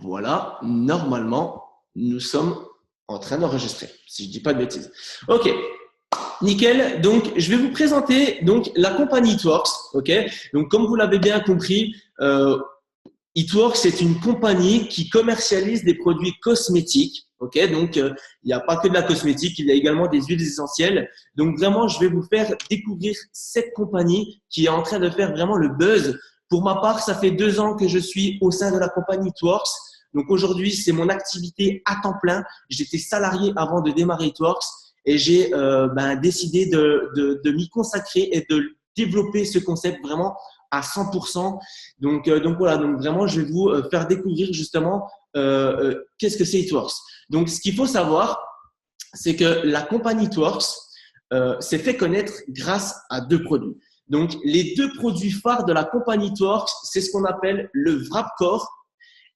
Voilà, normalement, nous sommes en train d'enregistrer, si je ne dis pas de bêtises. Ok, nickel. Donc, je vais vous présenter donc la compagnie It-Works. Ok, donc comme vous l'avez bien compris, It-Works c'est une compagnie qui commercialise des produits cosmétiques. Ok, donc il n'y a pas que de la cosmétique, il y a également des huiles essentielles. Donc vraiment, je vais vous faire découvrir cette compagnie qui est en train de faire vraiment le buzz. Pour ma part, ça fait 2 ans que je suis au sein de la compagnie It-Works. Donc aujourd'hui, c'est mon activité à temps plein. J'étais salarié avant de démarrer It-Works et j'ai décidé de m'y consacrer et de développer ce concept vraiment à 100%. Donc voilà, donc vraiment, je vais vous faire découvrir justement qu'est-ce que c'est It-Works. Donc, ce qu'il faut savoir, c'est que la compagnie It-Works s'est fait connaître grâce à 2 produits. Donc, les 2 produits phares de la compagnie It-Works, c'est ce qu'on appelle le Wrap Corps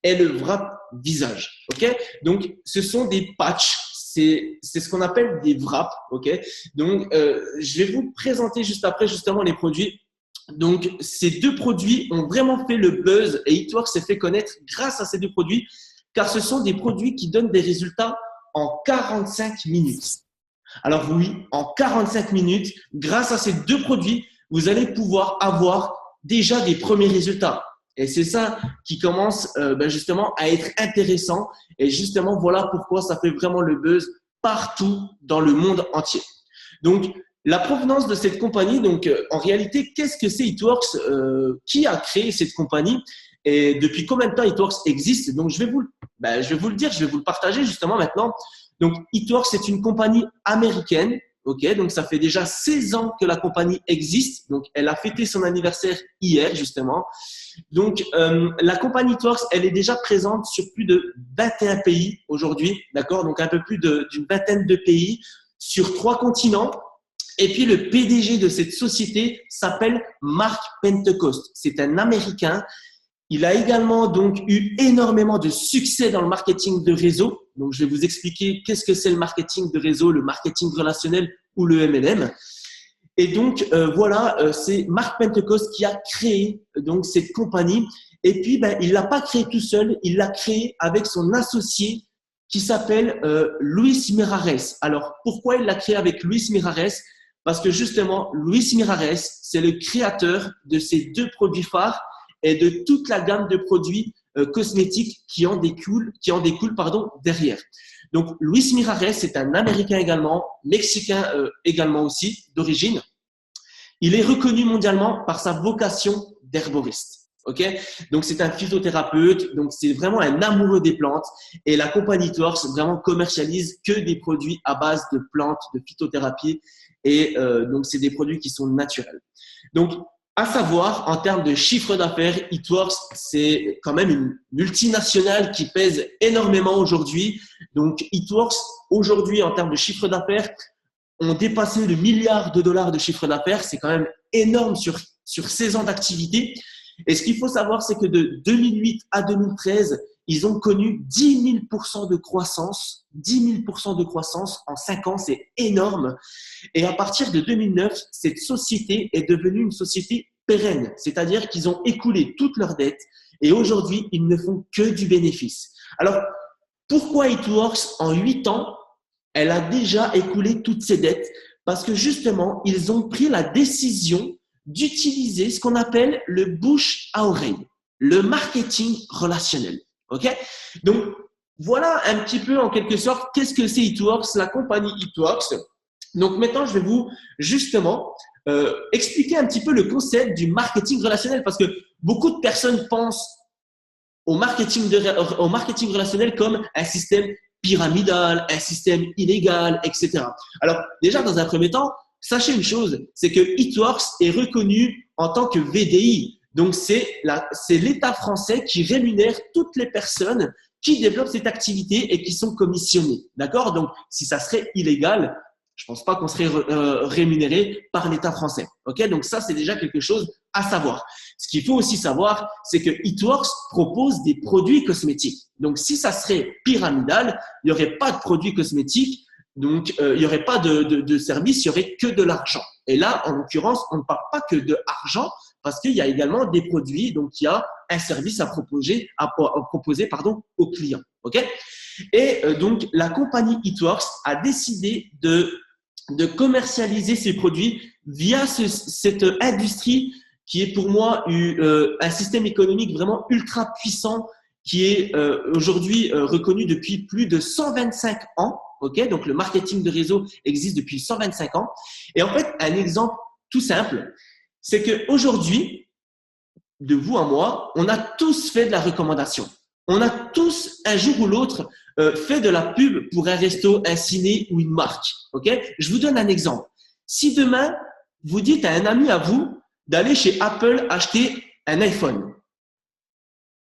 et le Wrap Visage. Ok? Donc, ce sont des patchs. C'est ce qu'on appelle des wraps. Ok? Donc, je vais vous présenter juste après justement les produits. Donc, ces 2 produits ont vraiment fait le buzz et It-Works s'est fait connaître grâce à ces 2 produits car ce sont des produits qui donnent des résultats en 45 minutes. Alors oui, en 45 minutes, grâce à ces 2 produits, vous allez pouvoir avoir déjà des premiers résultats. Et c'est ça qui commence justement à être intéressant. Et justement, voilà pourquoi ça fait vraiment le buzz partout dans le monde entier. Donc, la provenance de cette compagnie, donc en réalité, qu'est-ce que c'est It-Works? Qui a créé cette compagnie? Et depuis combien de temps It-Works existe? Donc, je vais vous le dire, je vais vous le partager justement maintenant. Donc, It-Works, c'est une compagnie américaine. Ok, donc ça fait déjà 16 ans que la compagnie existe. Donc, elle a fêté son anniversaire hier, justement. Donc, la compagnie It-Works, elle est déjà présente sur plus de 21 pays aujourd'hui. D'accord, donc un peu plus d'une vingtaine de pays sur 3 continents. Et puis, le PDG de cette société s'appelle Mark Pentecost. C'est un Américain. Il a également donc eu énormément de succès dans le marketing de réseau. Donc, je vais vous expliquer qu'est-ce que c'est le marketing de réseau, le marketing relationnel ou le MLM. Et donc, c'est Mark Pentecost qui a créé donc cette compagnie. Et puis, il l'a pas créé tout seul, il l'a créé avec son associé qui s'appelle Luis Mirares. Alors, pourquoi il l'a créé avec Luis Mirares? Parce que justement, Luis Mirares, c'est le créateur de ces 2 produits phares et de toute la gamme de produits cosmétiques qui en découlent derrière. Donc, Luis Mirares, c'est un Américain également, Mexicain également aussi, d'origine. Il est reconnu mondialement par sa vocation d'herboriste. Ok, donc c'est un phytothérapeute, donc c'est vraiment un amoureux des plantes. Et la compagnie It-Works vraiment commercialise que des produits à base de plantes, de phytothérapie. Et donc c'est des produits qui sont naturels. Donc, à savoir, en termes de chiffre d'affaires, It-Works, c'est quand même une multinationale qui pèse énormément aujourd'hui. Donc, It-Works, aujourd'hui, en termes de chiffre d'affaires, ont dépassé le $1 milliard de chiffre d'affaires. C'est quand même énorme sur 16 ans d'activité. Et ce qu'il faut savoir, c'est que de 2008 à 2013, ils ont connu 10 000% de croissance. 10 000% de croissance en 5 ans, c'est énorme. Et à partir de 2009, cette société est devenue une société pérenne. C'est-à-dire qu'ils ont écoulé toutes leurs dettes et aujourd'hui, ils ne font que du bénéfice. Alors, pourquoi It-Works, en 8 ans, elle a déjà écoulé toutes ses dettes? Parce que justement, ils ont pris la décision d'utiliser ce qu'on appelle le bouche à oreille, le marketing relationnel. Ok? Donc, voilà un petit peu en quelque sorte qu'est-ce que c'est It-Works, la compagnie It-Works. Donc maintenant, je vais vous justement expliquer un petit peu le concept du marketing relationnel parce que beaucoup de personnes pensent au marketing relationnel comme un système pyramidal, un système illégal, etc. Alors déjà, dans un premier temps, sachez une chose, c'est que It-Works est reconnu en tant que VDI. Donc, c'est l'État français qui rémunère toutes les personnes qui développent cette activité et qui sont commissionnées. D'accord? Donc, si ça serait illégal, je pense pas qu'on serait rémunéré par l'État français. Ok? Donc, ça, c'est déjà quelque chose à savoir. Ce qu'il faut aussi savoir, c'est que It-Works propose des produits cosmétiques. Donc, si ça serait pyramidal, il n'y aurait pas de produits cosmétiques. Donc, il n'y aurait pas de service, il n'y aurait que de l'argent. Et là, en l'occurrence, on ne parle pas que de argent, parce qu'il y a également des produits, donc il y a un service à proposer, aux clients. Ok? Et donc, la compagnie It-Works a décidé de commercialiser ses produits via cette industrie qui est pour moi un système économique vraiment ultra puissant qui est aujourd'hui reconnu depuis plus de 125 ans. Okay, donc, le marketing de réseau existe depuis 125 ans. Et en fait, un exemple tout simple, c'est qu'aujourd'hui, de vous à moi, on a tous fait de la recommandation. On a tous, un jour ou l'autre, fait de la pub pour un resto, un ciné ou une marque. Okay? Je vous donne un exemple. Si demain, vous dites à un ami à vous d'aller chez Apple acheter un iPhone,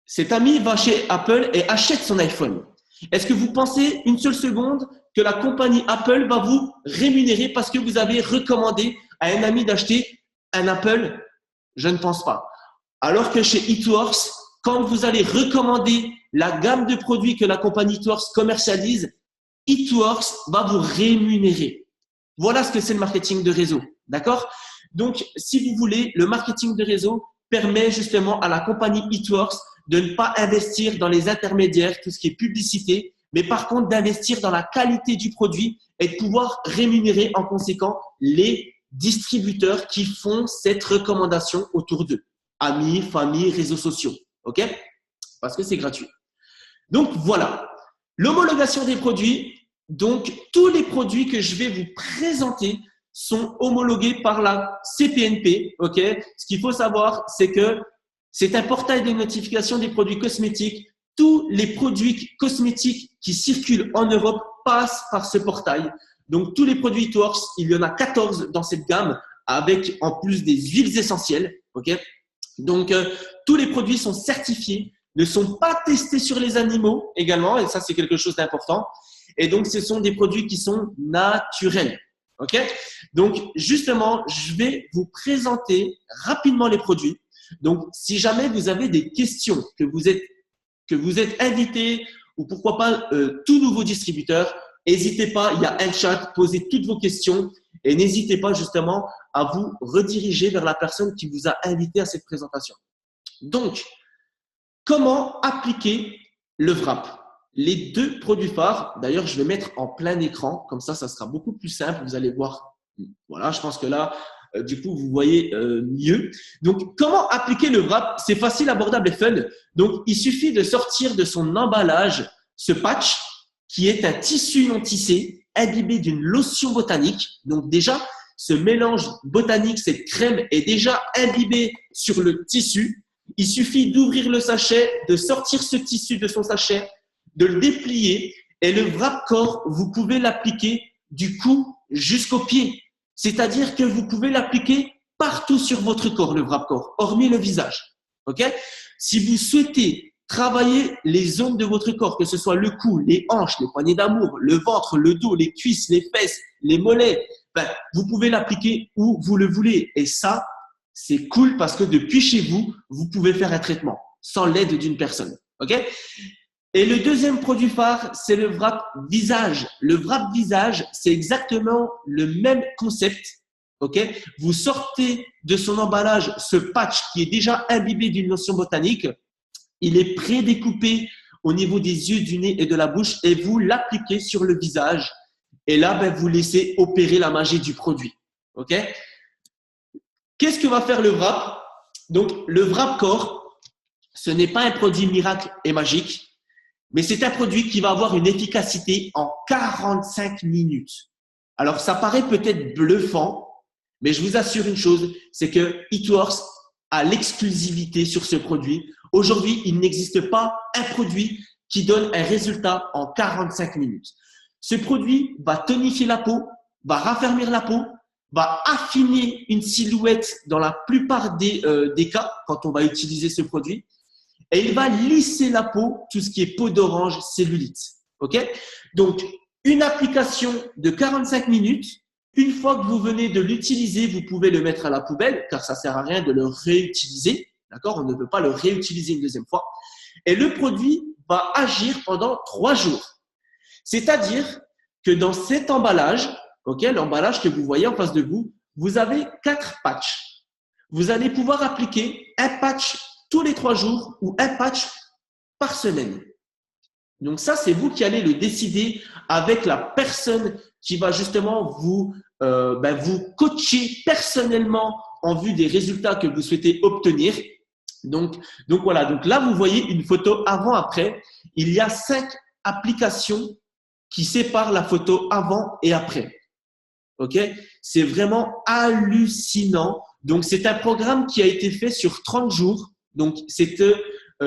cet ami va chez Apple et achète son iPhone. Est-ce que vous pensez une seule seconde que la compagnie Apple va vous rémunérer parce que vous avez recommandé à un ami d'acheter un Apple? Je ne pense pas. Alors que chez It-Works, quand vous allez recommander la gamme de produits que la compagnie It-Works commercialise, It-Works va vous rémunérer. Voilà ce que c'est le marketing de réseau. D'accord? Donc, si vous voulez, le marketing de réseau permet justement à la compagnie It-Works de ne pas investir dans les intermédiaires, tout ce qui est publicité, mais par contre d'investir dans la qualité du produit et de pouvoir rémunérer en conséquent les distributeurs qui font cette recommandation autour d'eux. Amis, famille, réseaux sociaux. OK? Parce que c'est gratuit. Donc, voilà. L'homologation des produits. Donc, tous les produits que je vais vous présenter sont homologués par la CPNP. OK? Ce qu'il faut savoir, c'est que c'est un portail de notification des produits cosmétiques. Tous les produits cosmétiques qui circulent en Europe passent par ce portail. Donc, tous les produits It-Works, il y en a 14 dans cette gamme avec en plus des huiles essentielles. OK? Donc, tous les produits sont certifiés, ne sont pas testés sur les animaux également, et ça, c'est quelque chose d'important. Et donc, ce sont des produits qui sont naturels. OK? Donc, justement, je vais vous présenter rapidement les produits. Donc, si jamais vous avez des questions, que vous êtes invité ou pourquoi pas tout nouveau distributeur, n'hésitez pas, il y a un chat, posez toutes vos questions et n'hésitez pas justement à vous rediriger vers la personne qui vous a invité à cette présentation. Donc, comment appliquer le wrap? Les deux produits phares, d'ailleurs, je vais mettre en plein écran, comme ça sera beaucoup plus simple, vous allez voir. Voilà, je pense que là, du coup, vous voyez mieux. Donc, comment appliquer le wrap? C'est facile, abordable et fun. Donc, il suffit de sortir de son emballage ce patch qui est un tissu non tissé imbibé d'une lotion botanique. Donc, déjà, ce mélange botanique, cette crème est déjà imbibée sur le tissu. Il suffit d'ouvrir le sachet, de sortir ce tissu de son sachet, de le déplier et le wrap corps, vous pouvez l'appliquer du cou jusqu'au pied. C'est-à-dire que vous pouvez l'appliquer partout sur votre corps, le wrap corps, hormis le visage. OK? Si vous souhaitez travailler les zones de votre corps, que ce soit le cou, les hanches, les poignées d'amour, le ventre, le dos, les cuisses, les fesses, les mollets, vous pouvez l'appliquer où vous le voulez. Et ça, c'est cool parce que depuis chez vous, vous pouvez faire un traitement sans l'aide d'une personne. OK? Et le deuxième produit phare, c'est le wrap visage. Le wrap visage, c'est exactement le même concept. OK? Vous sortez de son emballage ce patch qui est déjà imbibé d'une lotion botanique. Il est prédécoupé au niveau des yeux, du nez et de la bouche et vous l'appliquez sur le visage. Et là, vous laissez opérer la magie du produit. OK? Qu'est-ce que va faire le wrap? Donc, le wrap corps, ce n'est pas un produit miracle et magique. Mais c'est un produit qui va avoir une efficacité en 45 minutes. Alors, ça paraît peut-être bluffant, mais je vous assure une chose, c'est que It-Works a l'exclusivité sur ce produit. Aujourd'hui, il n'existe pas un produit qui donne un résultat en 45 minutes. Ce produit va tonifier la peau, va raffermir la peau, va affiner une silhouette dans la plupart des cas quand on va utiliser ce produit. Et il va lisser la peau, tout ce qui est peau d'orange, cellulite. OK? Donc, une application de 45 minutes. Une fois que vous venez de l'utiliser, vous pouvez le mettre à la poubelle, car ça ne sert à rien de le réutiliser. D'accord? On ne peut pas le réutiliser une deuxième fois. Et le produit va agir pendant 3 jours. C'est-à-dire que dans cet emballage, OK, l'emballage que vous voyez en face de vous, vous avez 4 patchs. vous allez pouvoir appliquer un patch tous les 3 jours ou un patch par semaine. Donc ça, c'est vous qui allez le décider avec la personne qui va justement vous coacher personnellement en vue des résultats que vous souhaitez obtenir. Donc voilà, donc là, vous voyez une photo avant-après. Il y a 5 applications qui séparent la photo avant et après. Ok, c'est vraiment hallucinant. Donc, c'est un programme qui a été fait sur 30 jours. Donc, c'est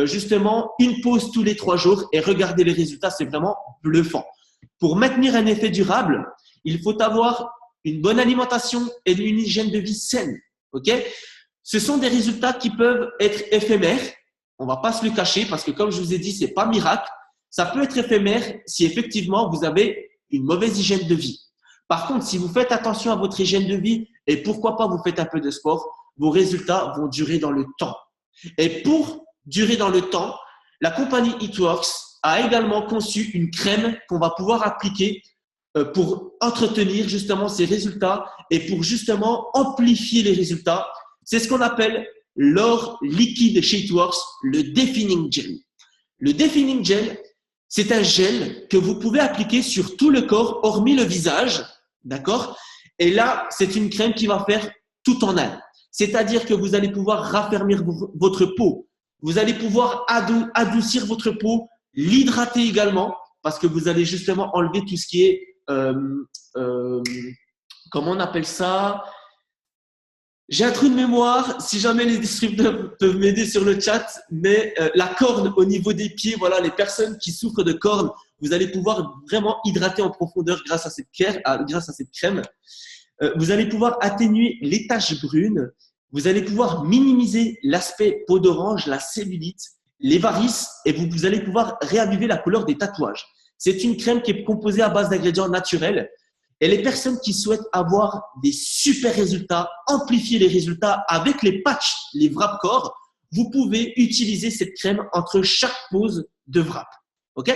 justement une pause tous les 3 jours et regardez les résultats, c'est vraiment bluffant. Pour maintenir un effet durable, il faut avoir une bonne alimentation et une hygiène de vie saine. Ok, ce sont des résultats qui peuvent être éphémères. On va pas se le cacher parce que, comme je vous ai dit, c'est pas miracle. Ça peut être éphémère si effectivement vous avez une mauvaise hygiène de vie. Par contre, si vous faites attention à votre hygiène de vie et pourquoi pas vous faites un peu de sport, vos résultats vont durer dans le temps. Et pour durer dans le temps, la compagnie It-Works a également conçu une crème qu'on va pouvoir appliquer pour entretenir justement ces résultats et pour justement amplifier les résultats. C'est ce qu'on appelle l'or liquide chez It-Works, le Defining Gel. Le Defining Gel, c'est un gel que vous pouvez appliquer sur tout le corps, hormis le visage, d'accord? Et là, c'est une crème qui va faire tout en un. C'est-à-dire que vous allez pouvoir raffermir votre peau. Vous allez pouvoir adoucir votre peau, l'hydrater également, parce que vous allez justement enlever tout ce qui est, comment on appelle ça? J'ai un trou de mémoire, si jamais les distributeurs peuvent m'aider sur le chat, mais la corne au niveau des pieds, voilà, les personnes qui souffrent de cornes, vous allez pouvoir vraiment hydrater en profondeur grâce à cette crème. Vous allez pouvoir atténuer les taches brunes, vous allez pouvoir minimiser l'aspect peau d'orange, la cellulite, les varices et vous allez pouvoir réaviver la couleur des tatouages. C'est une crème qui est composée à base d'ingrédients naturels. Et les personnes qui souhaitent avoir des super résultats, amplifier les résultats avec les patchs, les wrap corps, vous pouvez utiliser cette crème entre chaque pose de wrap. Ok?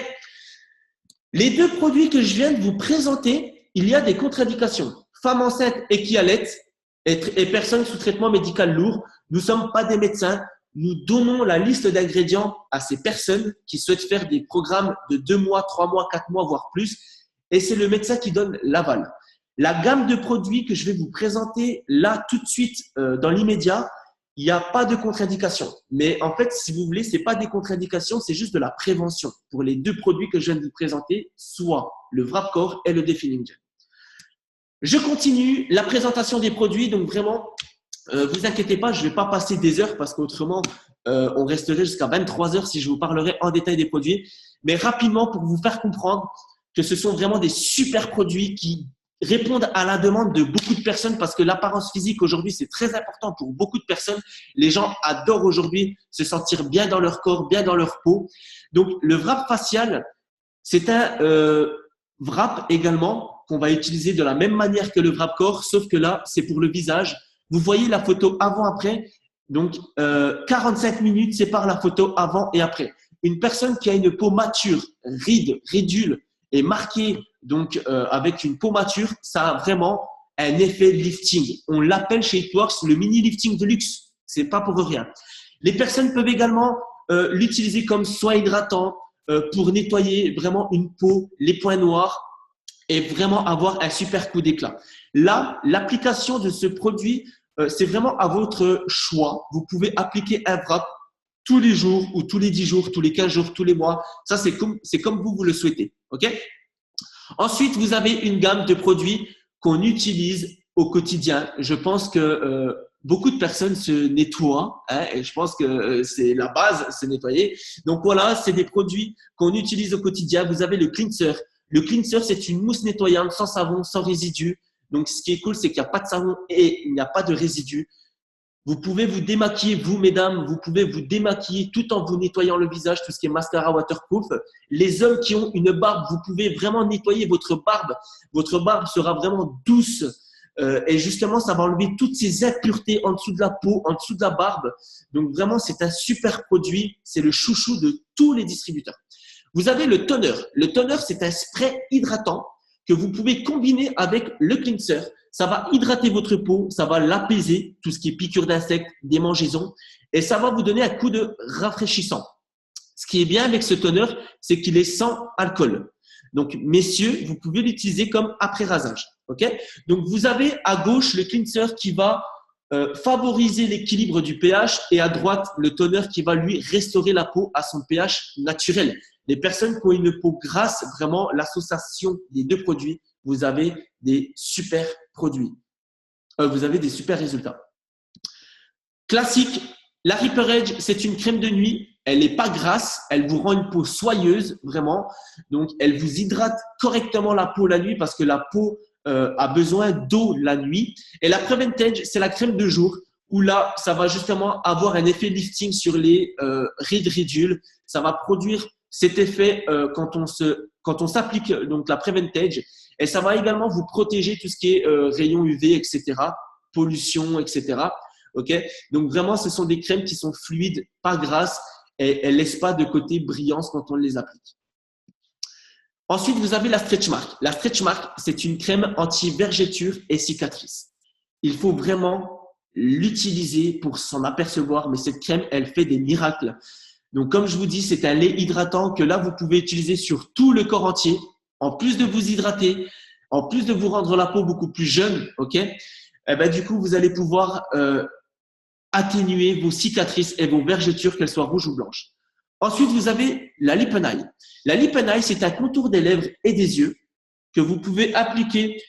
Les 2 produits que je viens de vous présenter, il y a des contre-indications. Femmes enceintes et qui allaitent et personnes sous traitement médical lourd, nous ne sommes pas des médecins. Nous donnons la liste d'ingrédients à ces personnes qui souhaitent faire des programmes de 2 mois, 3 mois, 4 mois, voire plus. Et c'est le médecin qui donne l'aval. La gamme de produits que je vais vous présenter là tout de suite dans l'immédiat, il n'y a pas de contre-indication. Mais en fait, si vous voulez, ce n'est pas des contre-indications, c'est juste de la prévention pour les 2 produits que je viens de vous présenter, soit le wrap corps et le Defining Gel. Je continue la présentation des produits. Donc vraiment, vous inquiétez pas, je ne vais pas passer des heures parce qu'autrement, on resterait jusqu'à 23 heures si je vous parlerai en détail des produits. Mais rapidement, pour vous faire comprendre que ce sont vraiment des super produits qui répondent à la demande de beaucoup de personnes parce que l'apparence physique aujourd'hui, c'est très important pour beaucoup de personnes. Les gens adorent aujourd'hui se sentir bien dans leur corps, bien dans leur peau. Donc, le wrap facial, c'est un wrap également qu'on va utiliser de la même manière que le wrap corps, sauf que là, c'est pour le visage. Vous voyez la photo avant-après. Donc, 45 minutes séparent la photo avant et après. Une personne qui a une peau mature, ride, ridule, est marqué donc avec une peau mature, ça a vraiment un effet lifting. On l'appelle chez It-Works le mini lifting de luxe. C'est pas pour rien. Les personnes peuvent également l'utiliser comme soin hydratant pour nettoyer vraiment une peau, les points noirs et vraiment avoir un super coup d'éclat. Là, l'application de ce produit, c'est vraiment à votre choix. Vous pouvez appliquer un wrap tous les jours ou tous les 10 jours, tous les 15 jours, tous les mois. Ça, c'est comme vous le souhaitez. Ok? Ensuite, vous avez une gamme de produits qu'on utilise au quotidien. Je pense que beaucoup de personnes se nettoient et je pense que c'est la base, se nettoyer. Donc voilà, c'est des produits qu'on utilise au quotidien. Vous avez le cleanser. Le cleanser, c'est une mousse nettoyante sans savon, sans résidus. Donc, ce qui est cool, c'est qu'il n'y a pas de savon et il n'y a pas de résidus. Vous pouvez vous démaquiller, vous, mesdames, vous pouvez vous démaquiller tout en vous nettoyant le visage, tout ce qui est mascara waterproof. Les hommes qui ont une barbe, vous pouvez vraiment nettoyer votre barbe. Votre barbe sera vraiment douce et justement, ça va enlever toutes ces impuretés en dessous de la peau, en dessous de la barbe. Donc, vraiment, c'est un super produit. C'est le chouchou de tous les distributeurs. Vous avez le toner. Le toner, c'est un spray hydratant que vous pouvez combiner avec le cleanser. Ça va hydrater votre peau, ça va l'apaiser, tout ce qui est piqûres d'insectes, démangeaisons, et ça va vous donner un coup de rafraîchissant. Ce qui est bien avec ce toner, c'est qu'il est sans alcool. Donc, messieurs, vous pouvez l'utiliser comme après rasage. Okay? Donc, vous avez à gauche le cleanser qui va favoriser l'équilibre du pH et à droite, le toner qui va lui restaurer la peau à son pH naturel. Les personnes qui ont une peau grasse, vraiment, l'association des deux produits, vous avez des super produits. Vous avez des super résultats. Classique, la Reaper Edge, c'est une crème de nuit. Elle n'est pas grasse, elle vous rend une peau soyeuse, vraiment. Donc, elle vous hydrate correctement la peau la nuit parce que la peau a besoin d'eau la nuit. Et la Preventage, c'est la crème de jour où là, ça va justement avoir un effet lifting sur les rides ridules. Ça va produire cet effet quand on s'applique donc la Preventage. Et ça va également vous protéger tout ce qui est rayons UV, etc., pollution, etc. Okay? Donc, vraiment, ce sont des crèmes qui sont fluides, pas grasses. Et elles ne laissent pas de côté brillance quand on les applique. Ensuite, vous avez la Stretch Mark. La Stretch Mark, c'est une crème anti-vergeture et cicatrice. Il faut vraiment l'utiliser pour s'en apercevoir, mais cette crème, elle fait des miracles. Donc, comme je vous dis, c'est un lait hydratant que là, vous pouvez utiliser sur tout le corps entier. En plus de vous hydrater, en plus de vous rendre la peau beaucoup plus jeune, ok? Eh ben, du coup, vous allez pouvoir atténuer vos cicatrices et vos vergetures, qu'elles soient rouges ou blanches. Ensuite, vous avez la Lip and Eye. La Lip and Eye, c'est un contour des lèvres et des yeux que vous pouvez appliquer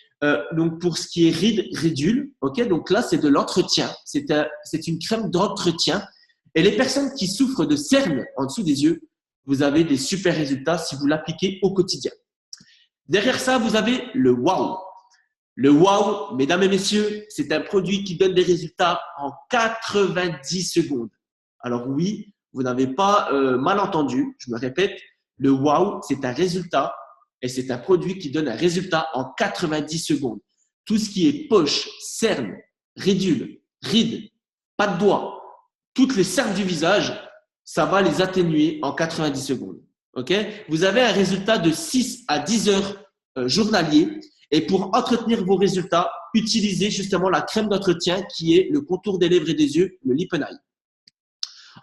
donc pour ce qui est rides, ridules. Okay, donc là, c'est de l'entretien. C'est une crème d'entretien. Et les personnes qui souffrent de cernes en dessous des yeux, vous avez des super résultats si vous l'appliquez au quotidien. Derrière ça, vous avez le Wow. Le Wow, mesdames et messieurs, c'est un produit qui donne des résultats en 90 secondes. Alors oui, vous n'avez pas mal entendu, je me répète, le Wow, c'est un résultat et c'est un produit qui donne un résultat en 90 secondes. Tout ce qui est poche, cernes, ridules, rides, pas de doigts, toutes les cernes du visage, ça va les atténuer en 90 secondes. Okay? Vous avez un résultat de 6 à 10 heures journalier. Et pour entretenir vos résultats, utilisez justement la crème d'entretien qui est le contour des lèvres et des yeux, le Lip and Eye.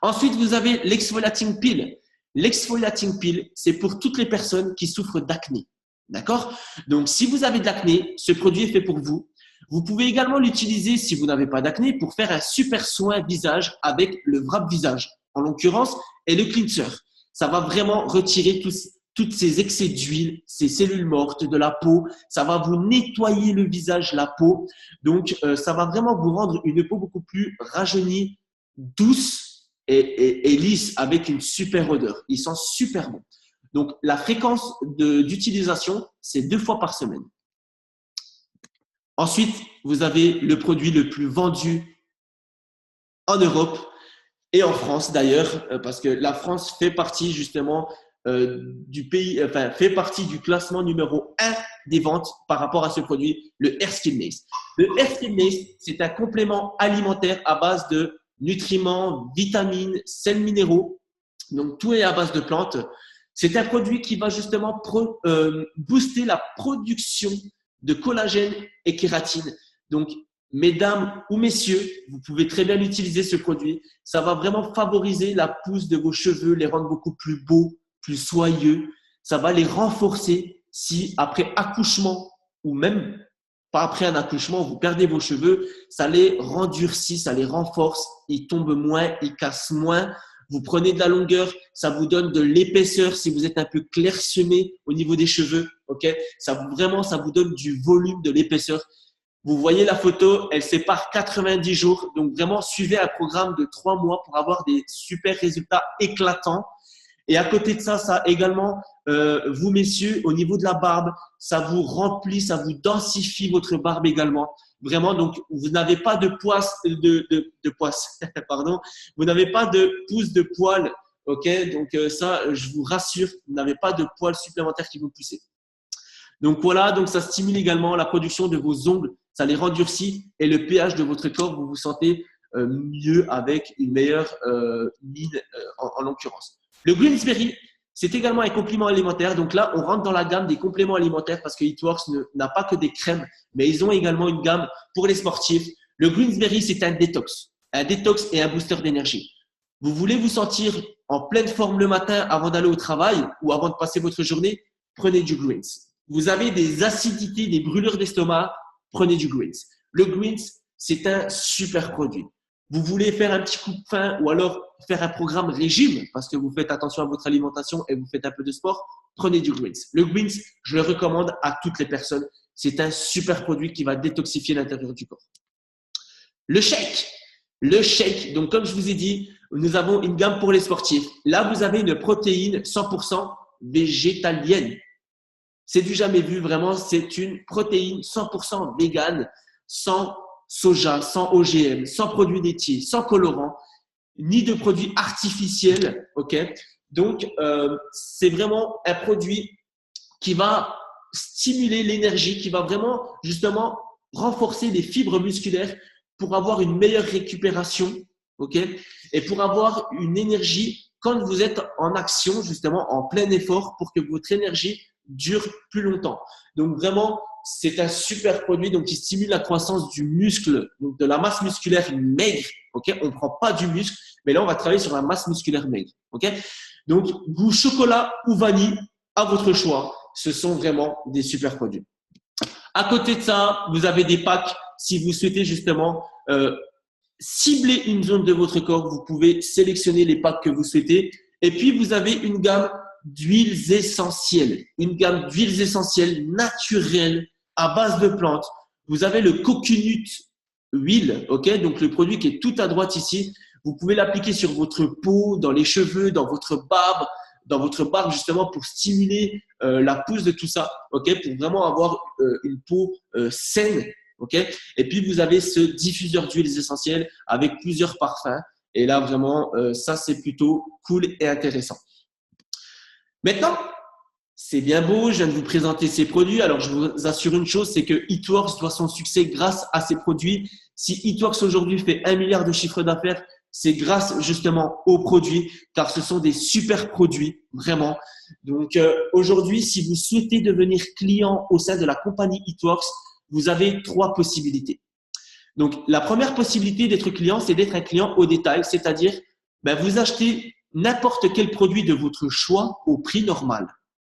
Ensuite, vous avez l'exfoliating peel. L'exfoliating peel, c'est pour toutes les personnes qui souffrent d'acné. D'accord? Donc, si vous avez de l'acné, ce produit est fait pour vous. Vous pouvez également l'utiliser si vous n'avez pas d'acné pour faire un super soin visage avec le wrap visage, en l'occurrence, et le cleanser. Ça va vraiment retirer toutes ces excès d'huile, ces cellules mortes de la peau. Ça va vous nettoyer le visage, la peau. Donc, ça va vraiment vous rendre une peau beaucoup plus rajeunie, douce et lisse avec une super odeur. Il sent super bon. Donc, la fréquence d'utilisation, c'est 2 fois par semaine. Ensuite, vous avez le produit le plus vendu en Europe et en France d'ailleurs, parce que la France fait partie justement du pays, enfin, fait partie du classement numéro 1 des ventes par rapport à ce produit, le Hair Skin Maze. Le Hair Skin Maze, c'est un complément alimentaire à base de nutriments, vitamines, sels minéraux. Donc, tout est à base de plantes. C'est un produit qui va justement booster la production de collagène et kératine. Donc, mesdames ou messieurs, vous pouvez très bien utiliser ce produit. Ça va vraiment favoriser la pousse de vos cheveux, les rendre beaucoup plus beaux, plus soyeux. Ça va les renforcer si après accouchement ou même pas après un accouchement, vous perdez vos cheveux, ça les rendurcit, ça les renforce, ils tombent moins, ils cassent moins. Vous prenez de la longueur, ça vous donne de l'épaisseur si vous êtes un peu clairsemé au niveau des cheveux. Okay? Ça vous donne du volume, de l'épaisseur. Vous voyez la photo, elle sépare 90 jours. Donc vraiment, suivez un programme de 3 mois pour avoir des super résultats éclatants. Et à côté de ça, ça également, vous messieurs, au niveau de la barbe, ça vous remplit, ça vous densifie votre barbe également. Vraiment, donc vous n'avez pas de poisse, pardon, vous n'avez pas de pousse de poils, ok? Donc ça, je vous rassure, vous n'avez pas de poils supplémentaires qui vont pousser. Donc voilà, donc ça stimule également la production de vos ongles, ça les rendurcit et le pH de votre corps, vous vous sentez mieux avec une meilleure mine en l'occurrence. Le Greensberry, C'est également un complément alimentaire. Donc là, on rentre dans la gamme des compléments alimentaires parce que Eatworks n'a pas que des crèmes, mais ils ont également une gamme pour les sportifs. Le Greensberry, c'est un détox et un booster d'énergie. Vous voulez vous sentir en pleine forme le matin avant d'aller au travail ou avant de passer votre journée, prenez du Greens. Vous avez des acidités, des brûlures d'estomac, prenez du Greens. Le Greens, c'est un super produit. Vous voulez faire un petit coup de faim ou alors faire un programme régime parce que vous faites attention à votre alimentation et vous faites un peu de sport, prenez du Greens. Le Greens, je le recommande à toutes les personnes. C'est un super produit qui va détoxifier l'intérieur du corps. Le shake. Le shake, donc comme je vous ai dit, nous avons une gamme pour les sportifs. Là, vous avez une protéine 100% végétalienne. C'est du jamais vu, vraiment, c'est une protéine 100% végane, sans soja, sans OGM, sans produits laitiers, sans colorants, ni de produits artificiels. Okay. Donc, c'est vraiment un produit qui va stimuler l'énergie, qui va vraiment justement renforcer les fibres musculaires pour avoir une meilleure récupération, okay, et pour avoir une énergie quand vous êtes en action, justement en plein effort, pour que votre énergie dure plus longtemps. Donc vraiment, c'est un super produit donc qui stimule la croissance du muscle, donc de la masse musculaire maigre. Okay, on ne prend pas du muscle, mais là on va travailler sur la masse musculaire maigre. Okay, donc goût chocolat ou vanille, à votre choix. Ce sont vraiment des super produits. À côté de ça, vous avez des packs. Si vous souhaitez justement cibler une zone de votre corps, vous pouvez sélectionner les packs que vous souhaitez. Et puis, vous avez une gamme d'huiles essentielles. Une gamme d'huiles essentielles naturelles à base de plantes. Vous avez le coconut huile, okay, donc le produit qui est tout à droite ici. Vous pouvez l'appliquer sur votre peau, dans les cheveux, dans votre barbe justement pour stimuler la pousse de tout ça, okay, pour vraiment avoir une peau saine. Okay, et puis, vous avez ce diffuseur d'huiles essentielles avec plusieurs parfums. Et là, vraiment, ça, c'est plutôt cool et intéressant. Maintenant, c'est bien beau, je viens de vous présenter ces produits. Alors, je vous assure une chose, c'est que Eatworks doit son succès grâce à ces produits. Si Eatworks aujourd'hui fait 1 milliard de chiffre d'affaires, c'est grâce justement aux produits, car ce sont des super produits, vraiment. Donc, aujourd'hui, si vous souhaitez devenir client au sein de la compagnie Eatworks, vous avez 3 possibilités. Donc, la première possibilité d'être client, c'est d'être un client au détail, c'est-à-dire vous achetez n'importe quel produit de votre choix au prix normal.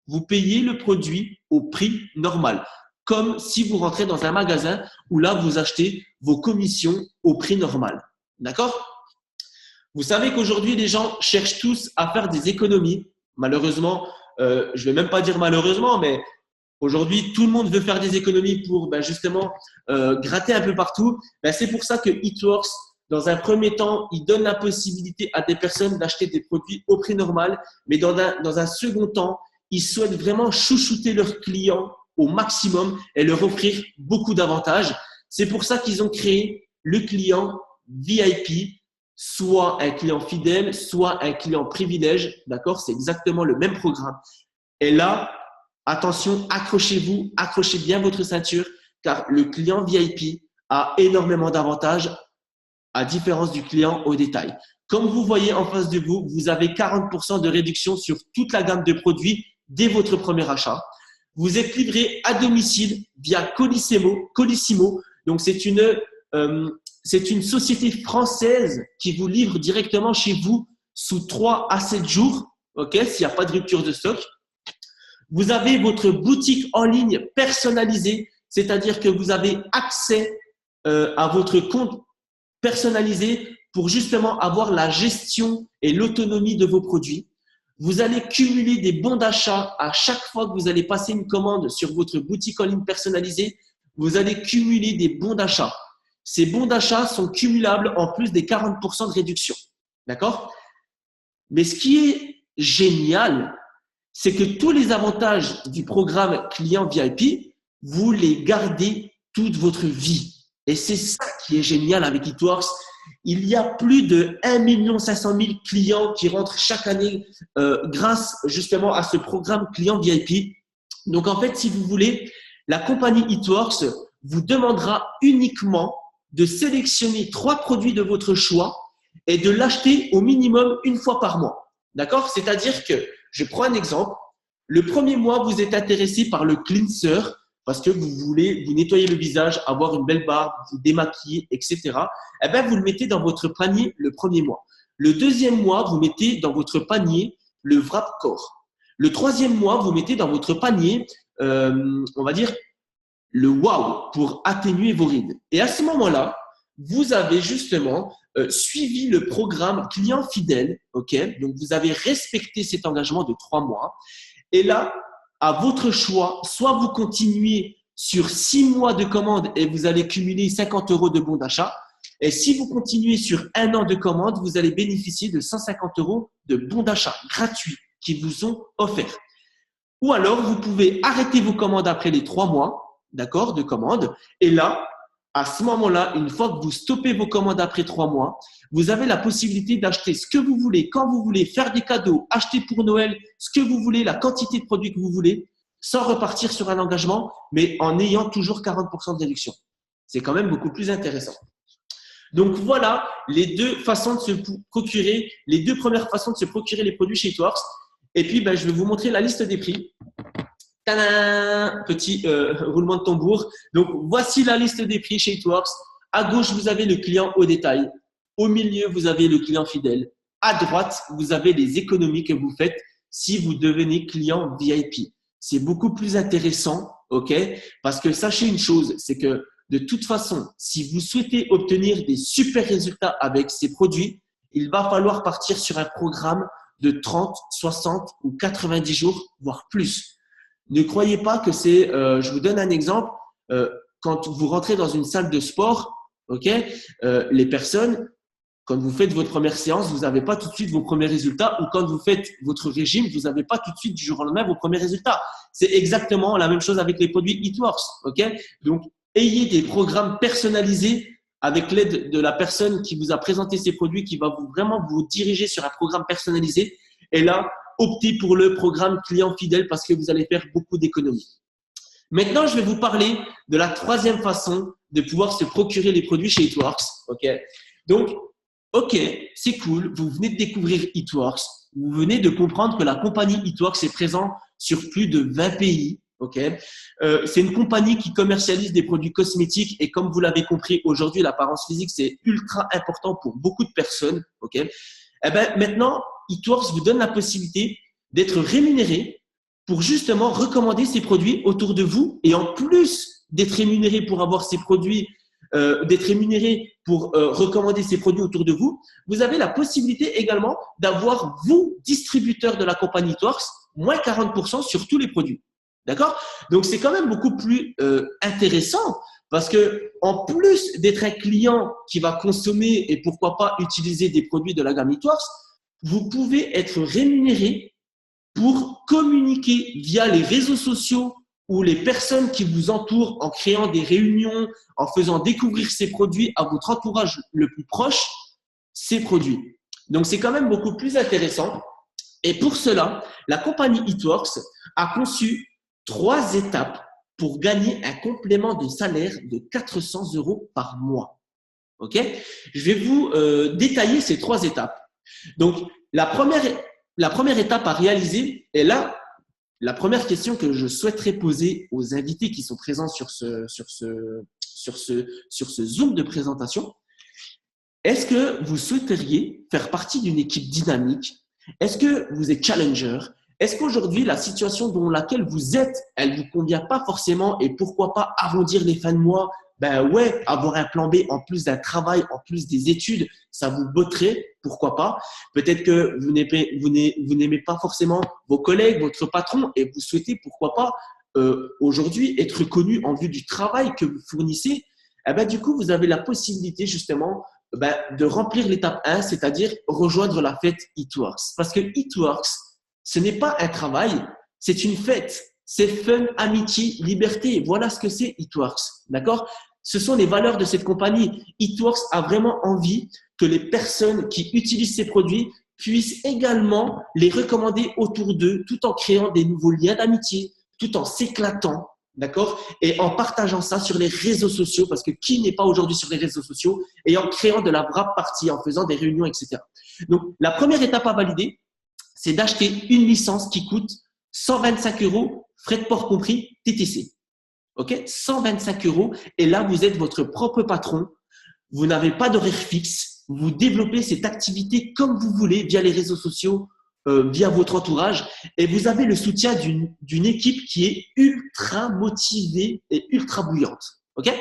Vous payez le produit au prix normal, comme si vous rentrez dans un magasin où là, vous achetez vos commissions au prix normal. D'accord ? Vous savez qu'aujourd'hui, les gens cherchent tous à faire des économies. Malheureusement, je ne vais même pas dire malheureusement, mais aujourd'hui, tout le monde veut faire des économies pour justement gratter un peu partout. C'est pour ça que Eatworks, dans un premier temps, il donne la possibilité à des personnes d'acheter des produits au prix normal, mais dans un second temps, ils souhaitent vraiment chouchouter leurs clients au maximum et leur offrir beaucoup d'avantages. C'est pour ça qu'ils ont créé le client VIP, soit un client fidèle, soit un client privilège. D'accord ? C'est exactement le même programme. Et là, attention, accrochez-vous, accrochez bien votre ceinture, car le client VIP a énormément d'avantages à différence du client au détail. Comme vous voyez en face de vous, vous avez 40% de réduction sur toute la gamme de produits dès votre premier achat. Vous êtes livré à domicile via Colissimo. Donc, c'est une société française qui vous livre directement chez vous sous 3 à 7 jours, okay, s'il n'y a pas de rupture de stock. Vous avez votre boutique en ligne personnalisée, c'est-à-dire que vous avez accès à votre compte personnalisé pour justement avoir la gestion et l'autonomie de vos produits. Vous allez cumuler des bons d'achat à chaque fois que vous allez passer une commande sur votre boutique en ligne personnalisée. Vous allez cumuler des bons d'achat. Ces bons d'achat sont cumulables en plus des 40% de réduction. D'accord ? Mais ce qui est génial, c'est que tous les avantages du programme client VIP, vous les gardez toute votre vie. Et c'est ça qui est génial avec Eatworks. Il y a plus de 1 500 000 clients qui rentrent chaque année grâce justement à ce programme client VIP. Donc en fait, si vous voulez, la compagnie Eatworks vous demandera uniquement de sélectionner 3 produits de votre choix et de l'acheter au minimum une fois par mois. D'accord ? C'est-à-dire que je prends un exemple. Le premier mois, vous êtes intéressé par le cleanser parce que vous voulez vous nettoyer le visage, avoir une belle barbe, vous démaquiller, etc. Eh bien, vous le mettez dans votre panier le premier mois. Le deuxième mois, vous mettez dans votre panier le Wrap Core. Le troisième mois, vous mettez dans votre panier, on va dire, le Wow pour atténuer vos rides. Et à ce moment-là, vous avez justement suivi le programme client fidèle. Ok, donc, vous avez respecté cet engagement de 3 mois. Et là, à votre choix, soit vous continuez sur 6 mois de commande et vous allez cumuler 50 € de bons d'achat. Et si vous continuez sur 1 an de commande, vous allez bénéficier de 150 € de bons d'achat gratuits qui vous sont offerts. Ou alors, vous pouvez arrêter vos commandes après les 3 mois, d'accord, de commande. Et là, à ce moment-là, une fois que vous stoppez vos commandes après 3 mois, vous avez la possibilité d'acheter ce que vous voulez, quand vous voulez, faire des cadeaux, acheter pour Noël ce que vous voulez, la quantité de produits que vous voulez, sans repartir sur un engagement, mais en ayant toujours 40% de réduction. C'est quand même beaucoup plus intéressant. Donc voilà les deux façons de se procurer, les deux premières façons de se procurer les produits chez It Works. Et puis, je vais vous montrer la liste des prix. Tadam! Petit roulement de tambour. Donc, voici la liste des prix chez It Works. À gauche, vous avez le client au détail. Au milieu, vous avez le client fidèle. À droite, vous avez les économies que vous faites si vous devenez client VIP. C'est beaucoup plus intéressant, ok? Parce que sachez une chose, c'est que de toute façon, si vous souhaitez obtenir des super résultats avec ces produits, il va falloir partir sur un programme de 30, 60 ou 90 jours, voire plus. Ne croyez pas que c'est… je vous donne un exemple. Quand vous rentrez dans une salle de sport, ok, les personnes, quand vous faites votre première séance, vous n'avez pas tout de suite vos premiers résultats, ou quand vous faites votre régime, vous n'avez pas tout de suite du jour au lendemain vos premiers résultats. C'est exactement la même chose avec les produits It Works, ok? Donc, ayez des programmes personnalisés avec l'aide de la personne qui vous a présenté ces produits, qui va vraiment vous diriger sur un programme personnalisé. Et là, optez pour le programme client fidèle parce que vous allez faire beaucoup d'économies. Maintenant, je vais vous parler de la troisième façon de pouvoir se procurer les produits chez It Works, ok? Donc, ok, c'est cool, vous venez de découvrir It Works, vous venez de comprendre que la compagnie It Works est présente sur plus de 20 pays. Okay. C'est une compagnie qui commercialise des produits cosmétiques et comme vous l'avez compris, aujourd'hui, l'apparence physique, c'est ultra important pour beaucoup de personnes. Okay. Eh ben, maintenant, It Works vous donne la possibilité d'être rémunéré pour justement recommander ces produits autour de vous et en plus d'être rémunéré pour avoir ces produits, d'être rémunéré pour recommander ces produits autour de vous, vous avez la possibilité également d'avoir, vous, distributeur de la compagnie It Works, moins 40% sur tous les produits. D'accord? Donc, c'est quand même beaucoup plus intéressant parce que en plus d'être un client qui va consommer et pourquoi pas utiliser des produits de la gamme It Works, vous pouvez être rémunéré pour communiquer via les réseaux sociaux ou les personnes qui vous entourent en créant des réunions, en faisant découvrir ces produits à votre entourage le plus proche, ces produits. Donc, c'est quand même beaucoup plus intéressant. Et pour cela, la compagnie It Works a conçu 3 étapes pour gagner un complément de salaire de 400 € par mois. Ok? Je vais vous détailler ces 3 étapes. Donc, la première étape à réaliser, et là, la première question que je souhaiterais poser aux invités qui sont présents sur ce Zoom de présentation, est-ce que vous souhaiteriez faire partie d'une équipe dynamique? Est-ce que vous êtes challenger? Est-ce qu'aujourd'hui, la situation dans laquelle vous êtes, elle ne vous convient pas forcément et pourquoi pas arrondir les fins de mois? Ben ouais, avoir un plan B en plus d'un travail, en plus des études, ça vous botterait, pourquoi pas? Peut-être que vous n'aimez pas forcément vos collègues, votre patron et vous souhaitez, pourquoi pas, aujourd'hui être connu en vue du travail que vous fournissez. Eh ben, du coup, vous avez la possibilité justement de remplir l'étape 1, c'est-à-dire rejoindre la fête It Works. Parce que It Works, ce n'est pas un travail, c'est une fête. C'est fun, amitié, liberté. Voilà ce que c'est It Works. D'accord? Ce sont les valeurs de cette compagnie. It Works a vraiment envie que les personnes qui utilisent ces produits puissent également les recommander autour d'eux tout en créant des nouveaux liens d'amitié, tout en s'éclatant. D'accord? Et en partageant ça sur les réseaux sociaux, parce que qui n'est pas aujourd'hui sur les réseaux sociaux, et en créant de la wrap party, en faisant des réunions, etc. Donc, la première étape à valider, c'est d'acheter une licence qui coûte 125 €, frais de port compris, TTC. OK? 125 €. Et là, vous êtes votre propre patron. Vous n'avez pas d'horaire fixe. Vous développez cette activité comme vous voulez via les réseaux sociaux, via votre entourage. Et vous avez le soutien d'une équipe qui est ultra motivée et ultra bouillante. OK?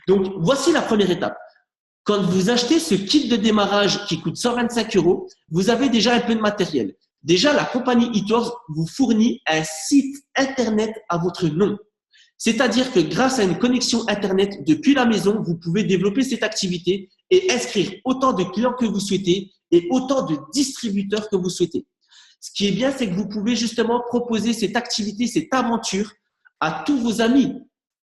Donc, voici la première étape. Quand vous achetez ce kit de démarrage qui coûte 125 €, vous avez déjà un peu de matériel. Déjà, la compagnie eTours vous fournit un site Internet à votre nom. C'est-à-dire que grâce à une connexion Internet depuis la maison, vous pouvez développer cette activité et inscrire autant de clients que vous souhaitez et autant de distributeurs que vous souhaitez. Ce qui est bien, c'est que vous pouvez justement proposer cette activité, cette aventure à tous vos amis.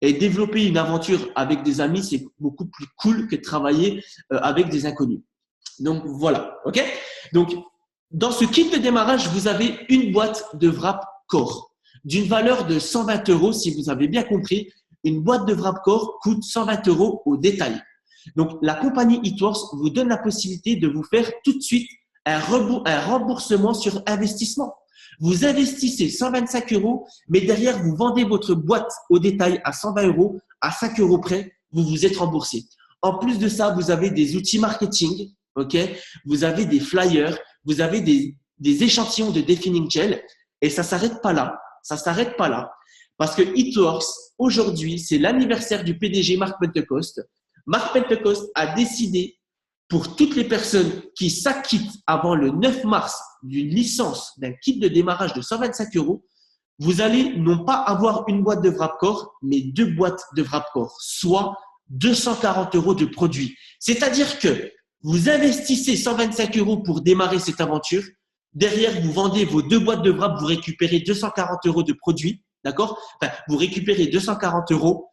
Et développer une aventure avec des amis, c'est beaucoup plus cool que de travailler avec des inconnus. Donc voilà, ok? Donc dans ce kit de démarrage, vous avez une boîte de wrap Core d'une valeur de 120 € si vous avez bien compris. Une boîte de wrap Core coûte 120 € au détail. Donc la compagnie eTours vous donne la possibilité de vous faire tout de suite un remboursement sur investissement. Vous investissez 125 €, mais derrière, vous vendez votre boîte au détail à 120 €, à 5 € près, vous vous êtes remboursé. En plus de ça, vous avez des outils marketing, ok? Vous avez des flyers, vous avez des échantillons de defining gel, et ça s'arrête pas là. Ça s'arrête pas là. Parce que eTours, aujourd'hui, c'est l'anniversaire du PDG Mark Pentecost. Mark Pentecost a décidé pour toutes les personnes qui s'acquittent avant le 9 mars d'une licence, d'un kit de démarrage de 125 €, vous allez non pas avoir une boîte de Wrapcore, mais 2 boîtes de Wrapcore, soit 240 € de produits. C'est-à-dire que vous investissez 125 € pour démarrer cette aventure. Derrière, vous vendez vos 2 boîtes de wrap, vous récupérez 240 € de produits, d'accord? Enfin, vous récupérez 240 €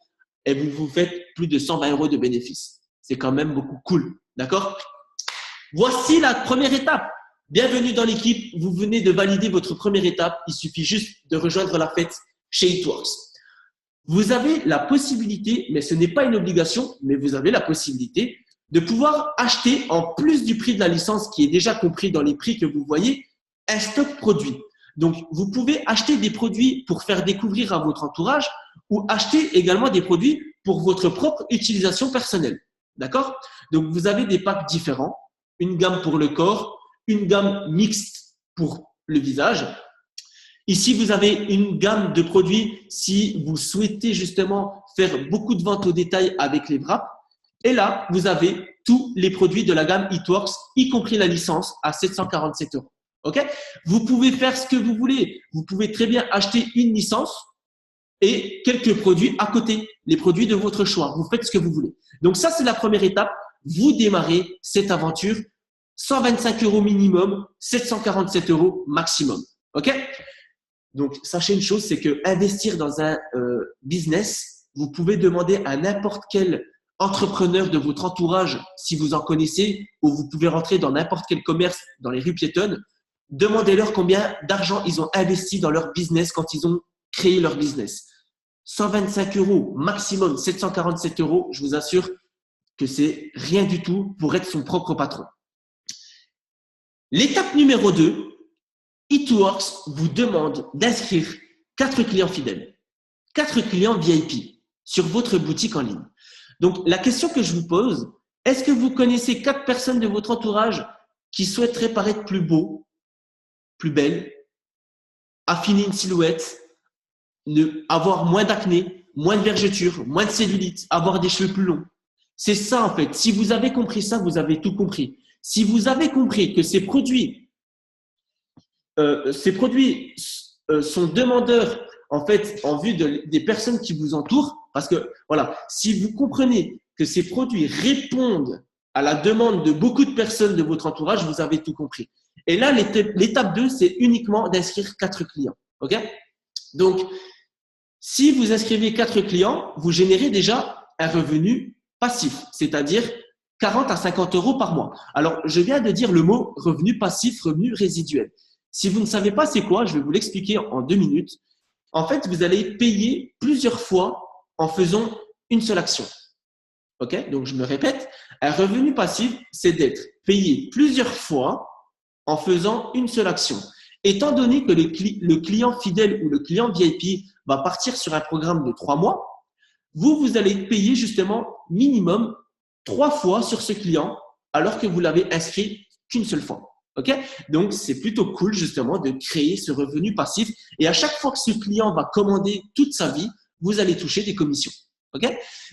et vous vous faites plus de 120 € de bénéfices. C'est quand même beaucoup cool. D'accord? Voici la première étape. Bienvenue dans l'équipe. Vous venez de valider votre première étape. Il suffit juste de rejoindre la fête chez eTours. Vous avez la possibilité, mais ce n'est pas une obligation, mais vous avez la possibilité de pouvoir acheter en plus du prix de la licence qui est déjà compris dans les prix que vous voyez, un stock produit. Donc, vous pouvez acheter des produits pour faire découvrir à votre entourage ou acheter également des produits pour votre propre utilisation personnelle. D'accord? Donc, vous avez des packs différents, une gamme pour le corps, une gamme mixte pour le visage. Ici, vous avez une gamme de produits si vous souhaitez justement faire beaucoup de ventes au détail avec les wraps. Et là, vous avez tous les produits de la gamme eTours, y compris la licence à 747 €. OK? Vous pouvez faire ce que vous voulez. Vous pouvez très bien acheter une licence et quelques produits à côté, les produits de votre choix. Vous faites ce que vous voulez. Donc ça, c'est la première étape. Vous démarrez cette aventure. 125 € minimum, 747 € maximum. OK? Donc, sachez une chose, c'est que investir dans un business, vous pouvez demander à n'importe quel entrepreneur de votre entourage, si vous en connaissez, ou vous pouvez rentrer dans n'importe quel commerce dans les rues piétonnes, demandez-leur combien d'argent ils ont investi dans leur business quand ils ont créé leur business. 125 € maximum, 747 €, je vous assure que c'est rien du tout pour être son propre patron. L'étape numéro 2, eTours vous demande d'inscrire 4 clients fidèles, 4 clients VIP sur votre boutique en ligne. Donc, la question que je vous pose, est-ce que vous connaissez 4 personnes de votre entourage qui souhaiteraient paraître plus beau, plus belle, affiner une silhouette, avoir moins d'acné, moins de vergetures, moins de cellulite, avoir des cheveux plus longs? C'est ça en fait. Si vous avez compris ça, vous avez tout compris. Si vous avez compris que ces produits sont demandeurs en fait en vue des personnes qui vous entourent, parce que voilà, si vous comprenez que ces produits répondent à la demande de beaucoup de personnes de votre entourage, vous avez tout compris. Et là, l'étape 2, c'est uniquement d'inscrire 4 clients. OK? Donc, si vous inscrivez 4 clients, vous générez déjà un revenu passif, c'est-à-dire 40 à 50 € par mois. Alors, je viens de dire le mot revenu passif, revenu résiduel. Si vous ne savez pas c'est quoi, je vais vous l'expliquer en 2 minutes. En fait, vous allez payer plusieurs fois en faisant une seule action. OK? Donc, je me répète, un revenu passif, c'est d'être payé plusieurs fois en faisant une seule action. Étant donné que le client fidèle ou le client VIP va partir sur un programme de 3 mois, vous allez payer justement minimum 3 fois sur ce client alors que vous l'avez inscrit qu'une seule fois. Ok? Donc, c'est plutôt cool justement de créer ce revenu passif. Et à chaque fois que ce client va commander toute sa vie, vous allez toucher des commissions. Ok?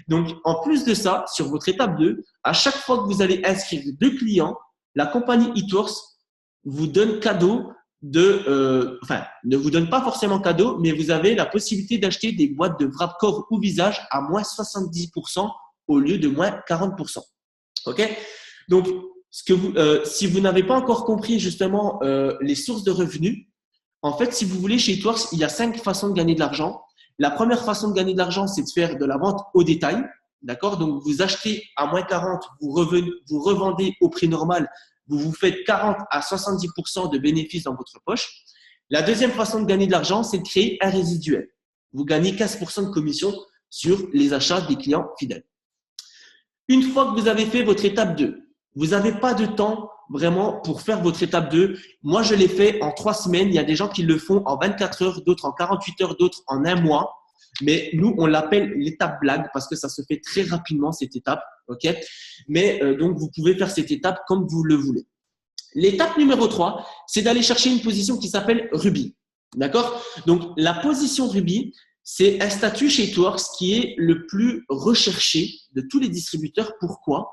Donc, en plus de ça, sur votre étape 2, à chaque fois que vous allez inscrire 2 clients, la compagnie Eatworks vous donne cadeau ne vous donne pas forcément cadeau, mais vous avez la possibilité d'acheter des boîtes de wrap corps ou visage à moins 70% au lieu de moins 40%. Ok? Donc, si vous n'avez pas encore compris justement les sources de revenus, en fait, si vous voulez, chez Eatworks, il y a 5 façons de gagner de l'argent. La première façon de gagner de l'argent, c'est de faire de la vente au détail. D'accord? Donc, vous achetez à moins 40, vous revendez au prix normal, vous vous faites 40 à 70% de bénéfices dans votre poche. La deuxième façon de gagner de l'argent, c'est de créer un résiduel. Vous gagnez 15% de commission sur les achats des clients fidèles. Une fois que vous avez fait votre étape 2, vous n'avez pas de temps vraiment pour faire votre étape 2. Moi, je l'ai fait en 3 semaines. Il y a des gens qui le font en 24 heures, d'autres en 48 heures, d'autres en 1 mois. Mais nous, on l'appelle l'étape blague parce que ça se fait très rapidement, cette étape. Okay? Mais donc, vous pouvez faire cette étape comme vous le voulez. L'étape numéro 3, c'est d'aller chercher une position qui s'appelle Ruby. D'accord? Donc, la position Ruby, c'est un statut chez Eatworks qui est le plus recherché de tous les distributeurs. Pourquoi?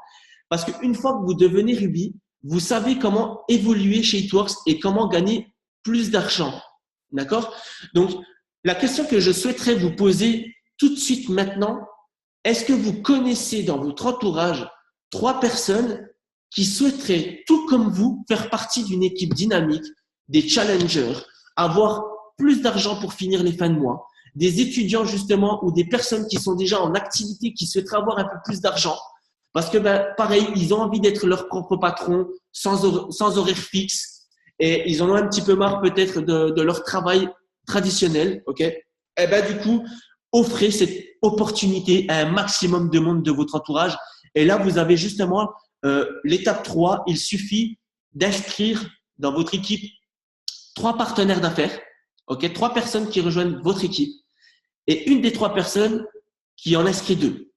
Parce qu'une fois que vous devenez Ruby, vous savez comment évoluer chez Eatworks et comment gagner plus d'argent. D'accord? Donc, la question que je souhaiterais vous poser tout de suite maintenant, est-ce que vous connaissez dans votre entourage 3 personnes qui souhaiteraient, tout comme vous, faire partie d'une équipe dynamique, des challengers, avoir plus d'argent pour finir les fins de mois, des étudiants justement ou des personnes qui sont déjà en activité, qui souhaiteraient avoir un peu plus d'argent parce que, pareil, ils ont envie d'être leur propre patron sans horaire fixe et ils en ont un petit peu marre peut-être de leur travail traditionnel. Ok? Et du coup, offrez cette opportunité à un maximum de monde de votre entourage. Et là, vous avez justement l'étape 3. Il suffit d'inscrire dans votre équipe 3 partenaires d'affaires, ok, 3 personnes qui rejoignent votre équipe et une des 3 personnes qui en inscrit 2,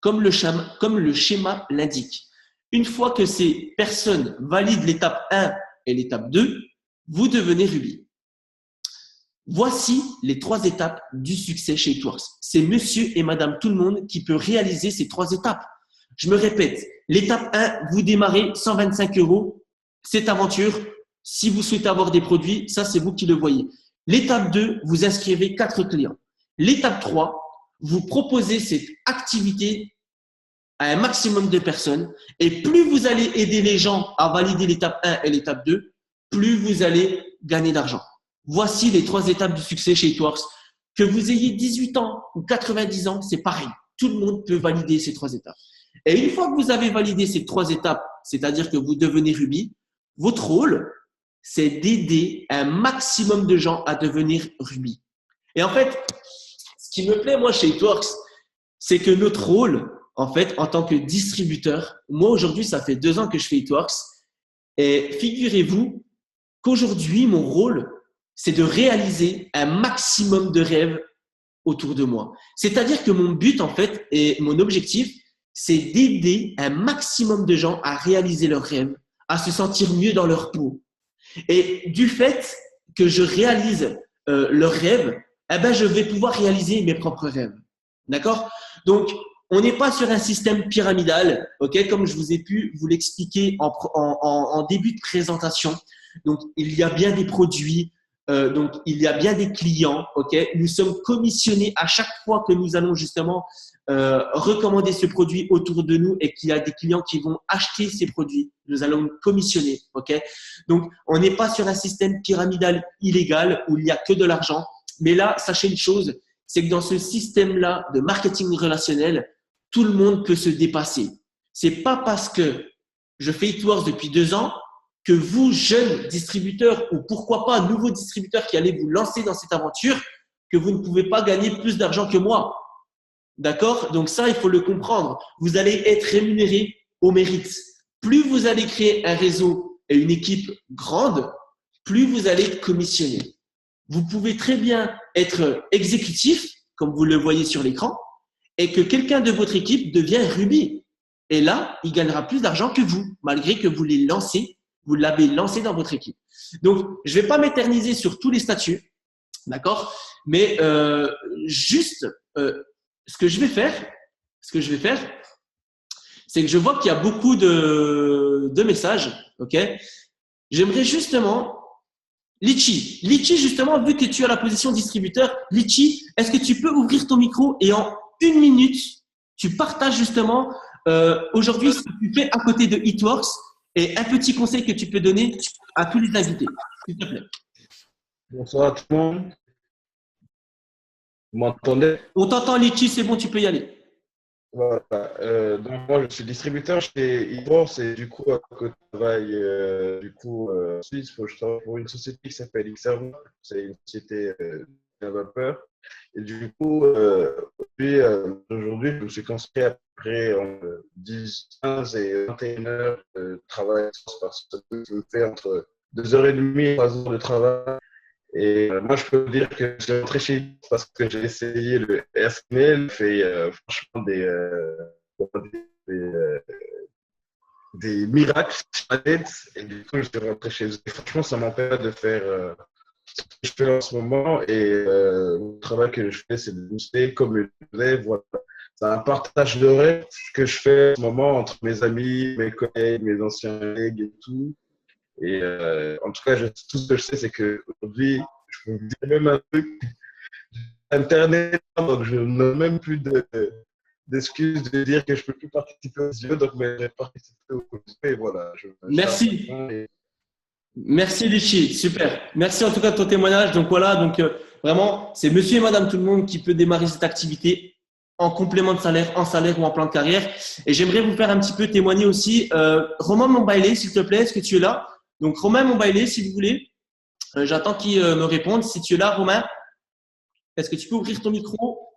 comme le schéma l'indique. Une fois que ces personnes valident l'étape 1 et l'étape 2, vous devenez Ruby. Voici les 3 étapes du succès chez Eatworks. C'est monsieur et madame tout le monde qui peut réaliser ces 3 étapes. Je me répète, l'étape 1, vous démarrez 125 €. Cette aventure, si vous souhaitez avoir des produits, ça c'est vous qui le voyez. L'étape 2, vous inscrivez 4 clients. L'étape 3, vous proposez cette activité à un maximum de personnes et plus vous allez aider les gens à valider l'étape 1 et l'étape 2, plus vous allez gagner d'argent. Voici les 3 étapes du succès chez Eatworks. Que vous ayez 18 ans ou 90 ans, c'est pareil. Tout le monde peut valider ces 3 étapes. Et une fois que vous avez validé ces 3 étapes, c'est-à-dire que vous devenez Ruby, votre rôle, c'est d'aider un maximum de gens à devenir Ruby. Et en fait, ce qui me plaît, moi, chez Eatworks, c'est que notre rôle, en fait, en tant que distributeur, moi, aujourd'hui, ça fait 2 ans que je fais Eatworks. Et figurez-vous qu'aujourd'hui, mon rôle, c'est de réaliser un maximum de rêves autour de moi. C'est-à-dire que mon but, en fait, et mon objectif, c'est d'aider un maximum de gens à réaliser leurs rêves, à se sentir mieux dans leur peau. Et du fait que je réalise leurs rêves, je vais pouvoir réaliser mes propres rêves. D'accord? Donc, on n'est pas sur un système pyramidal, ok, comme je vous ai pu vous l'expliquer en début de présentation. Donc, il y a bien des produits, donc il y a bien des clients, ok. Nous sommes commissionnés à chaque fois que nous allons justement recommander ce produit autour de nous et qu'il y a des clients qui vont acheter ces produits. Nous allons commissionner, ok. Donc, on n'est pas sur un système pyramidal illégal où il n'y a que de l'argent. Mais là, sachez une chose, c'est que dans ce système-là de marketing relationnel, tout le monde peut se dépasser. C'est pas parce que je fais Eatworks depuis 2 ans que vous, jeunes distributeurs ou pourquoi pas nouveaux distributeurs qui allez vous lancer dans cette aventure, que vous ne pouvez pas gagner plus d'argent que moi. D'accord? Donc ça, il faut le comprendre. Vous allez être rémunéré au mérite. Plus vous allez créer un réseau et une équipe grande, plus vous allez être commissionné. Vous pouvez très bien être exécutif, comme vous le voyez sur l'écran, et que quelqu'un de votre équipe devient Ruby. Et là, il gagnera plus d'argent que vous, malgré que vous l'avez lancé dans votre équipe. Donc, je ne vais pas m'éterniser sur tous les statuts, d'accord? Mais juste, ce que je vais faire, c'est que je vois qu'il y a beaucoup de messages, ok? J'aimerais justement, Litchi, justement, vu que tu as la position distributeur, Litchi, est-ce que tu peux ouvrir ton micro et en 1 minute, tu partages justement aujourd'hui ce que tu fais à côté de Hitworks et un petit conseil que tu peux donner à tous les invités, s'il te plaît. Bonsoir à tout le monde. Vous m'entendez? On t'entend, Litchi, c'est bon, tu peux y aller. Voilà. Donc moi, je suis distributeur chez Hitworks et du coup, à côté, je travaille en Suisse. Je travaille pour une société qui s'appelle Xserver. C'est une société de développeurs. Et du coup, aujourd'hui, je me suis consacré après 10, 15 et 21 heures de travail par semaine. Je fais entre 2h30 et 3 heures de travail. Et moi, je peux dire que je suis rentré chez lui parce que j'ai essayé le SML, fait franchement des miracles sur la tête. Et du coup, je suis rentré chez eux. Et franchement, ça m'empêche de faire ce que je fais en ce moment. Et le travail que je fais, c'est de booster comme le disais. Voilà. C'est un partage de rêves que je fais en ce moment entre mes amis, mes collègues, mes anciens collègues et tout. Et en tout cas, tout ce que je sais, c'est qu'aujourd'hui, je vous dis même un truc, Internet, donc je n'ai même plus d'excuses de dire que je ne peux plus participer aux yeux, donc je vais participer aux yeux et voilà. Merci. Merci Litchi, super. Merci en tout cas de ton témoignage. Donc voilà, vraiment, c'est monsieur et madame tout le monde qui peut démarrer cette activité en complément de salaire, en salaire ou en plan de carrière. Et j'aimerais vous faire un petit peu témoigner aussi. Romain Mombailé, s'il te plaît, est-ce que tu es là? Donc Romain Mombailé, si vous voulez. J'attends qu'il me réponde. Si tu es là, Romain, est-ce que tu peux ouvrir ton micro?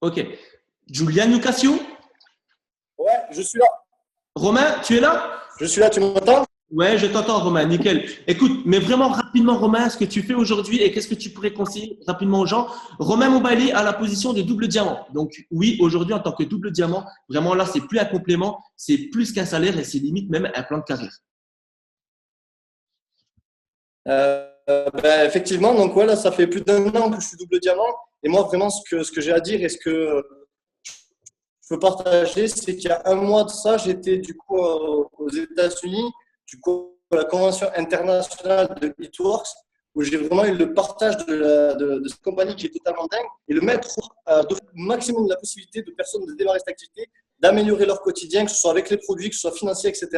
Ok. Julian Lucasio? Ouais, je suis là. Romain, tu es là? Je suis là, tu m'entends? Ouais, je t'entends, Romain. Nickel. Écoute, mais vraiment rapidement, Romain, ce que tu fais aujourd'hui et qu'est-ce que tu pourrais conseiller rapidement aux gens? Romain Mombailé a la position de double diamant. Donc, oui, aujourd'hui, en tant que double diamant, vraiment là, c'est plus un complément, c'est plus qu'un salaire et c'est limite même un plan de carrière. Effectivement, donc voilà, ça fait plus d'1 an que je suis double diamant. Et moi, vraiment, ce que j'ai à dire et ce que je peux partager, c'est qu'il y a 1 mois de ça, j'étais du coup aux États-Unis, du coup à la convention internationale de Hitworks, où j'ai vraiment eu le partage de cette compagnie qui est totalement dingue et le mettre d'offrir au maximum de la possibilité de personnes de démarrer cette activité, d'améliorer leur quotidien, que ce soit avec les produits, que ce soit financier, etc.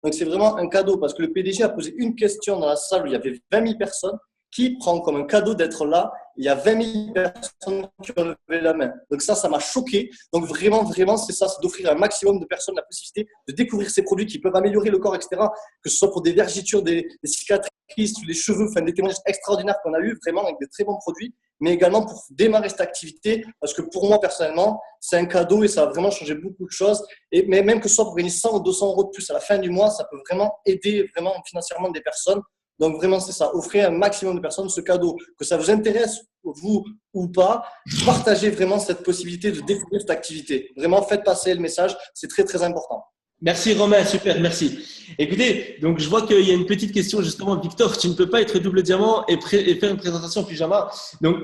Donc c'est vraiment un cadeau parce que le PDG a posé une question dans la salle où il y avait 20 000 personnes. Qui prend comme un cadeau d'être là? Il y a 20 000 personnes qui ont levé la main. Donc ça m'a choqué. Donc vraiment, c'est ça, c'est d'offrir à un maximum de personnes la possibilité de découvrir ces produits qui peuvent améliorer le corps, etc. Que ce soit pour des vergitures, des cicatrices, les cheveux, enfin des témoignages extraordinaires qu'on a eu vraiment avec des très bons produits, mais également pour démarrer cette activité parce que pour moi personnellement, c'est un cadeau et ça a vraiment changé beaucoup de choses. Mais même que ce soit pour gagner 100 ou 200 euros de plus à la fin du mois, ça peut vraiment aider vraiment financièrement des personnes. Donc vraiment, c'est ça, offrir un maximum de personnes ce cadeau. Que ça vous intéresse, vous ou pas, partagez vraiment cette possibilité de découvrir cette activité. Vraiment, faites passer le message, c'est très, très important. Merci Romain, super, merci. Écoutez, donc je vois qu'il y a une petite question justement, Victor, tu ne peux pas être double diamant et faire une présentation en pyjama. Donc,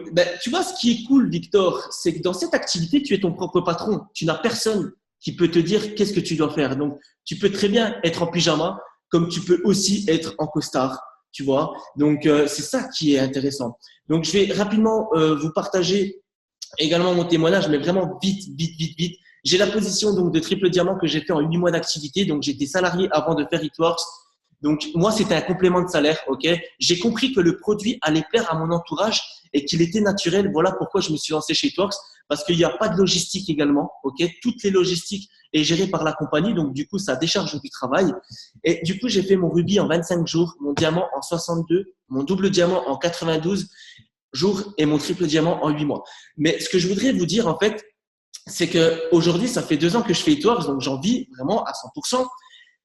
tu vois, ce qui est cool, Victor, c'est que dans cette activité, tu es ton propre patron. Tu n'as personne qui peut te dire qu'est-ce que tu dois faire. Donc, tu peux très bien être en pyjama, comme tu peux aussi être en costard. Tu vois, donc c'est ça qui est intéressant. Donc je vais rapidement vous partager également mon témoignage, mais vraiment vite. J'ai la position donc de triple diamant que j'ai fait en 8 mois d'activité. Donc j'étais salarié avant de faire Hitworks. Donc moi c'était un complément de salaire, ok. J'ai compris que le produit allait plaire à mon entourage et qu'il était naturel. Voilà pourquoi je me suis lancé chez Hitworks, parce qu'il n'y a pas de logistique également, ok. Toutes les logistiques est gérée par la compagnie, donc du coup ça décharge du travail. Et du coup j'ai fait mon rubis en 25 jours, mon diamant en 62, mon double diamant en 92 jours et mon triple diamant en 8 mois. Mais ce que je voudrais vous dire en fait, c'est que aujourd'hui ça fait 2 ans que je fais Hitworks, donc j'en vis vraiment à 100%.